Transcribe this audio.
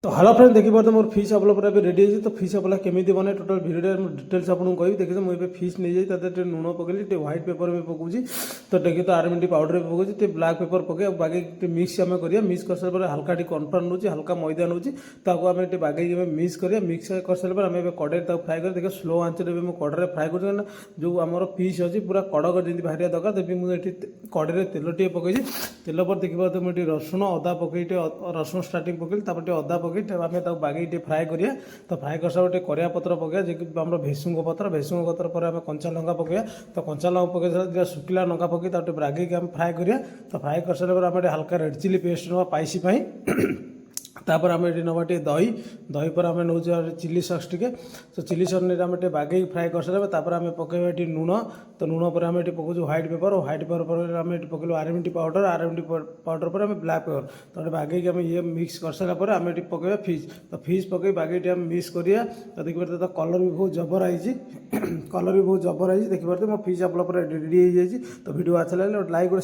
तो hello friend देखिए मोर fish upper पूरा रेडी है। तो फिश अपल केमी बने टोटल भिडियो डिटेल्स आपको कही देखिए मुझे फिश नहीं जाए ताते लुण पकड़ी व्हाइट पेपर में पकाऊँ। तो देखिए तो आरएमडी पाउडर भी पकाऊँ ब्लैक पेपर पके बागे मिक्स आम करिया मिक्स कर सारा पर हल्का कॉर्नफ्लोर नौ हल्का मैदा नौ ताको आम बागे मिक्स करिया मिक्स कर सारा आम कड़े फ्राए कर देखिए स्लो आंचर कड़े फ्राए कर जो आम फिश अच्छी पूरा कड़क जमी बाहर दरकार तभी मुझे कड़े तेल टे पकई तेल पर देखिए मुझे रसुण अदा पकई रसुण स्टार्टिंग पकड़ी अदा पकई आम बागे फ्राए करिया। तो फ्राए कर सारा करिया पत्र पकड़ा जी आम भेसुंग पत्र पर आम कंचा लंका पकड़ा। तो कंचा लंका पकई सारा शुखिला लंका पकई बागे आम फ्राए करिया। तो फ्राए कर सारा आम हल्का रेड चिली पेस्ट ना पाइसी तापर आम ये नवा दही दही पर आम नौ चिली सस टे। तो चिली सस आम बागे फ्राए कर सारा तापर आम पकेबा ये लुण। तो लुण पर आम पकाऊ व्हाइट पेपर पर आम पकड़ू आरएमडी पाउडर पर आम ब्लैक पेपर। तो बागे आम ये मिक्स कर सारा आम ये पकेबा फिश। तो फिश पकई बागे आम मिक्स करिया। तो देखिए तो कलर भी बहुत जबर आई कलर भी बहुत जबर आई देखिए मो फिश अपल रेडी हो जाए। तो वीडियो अच्छा लगे लाइक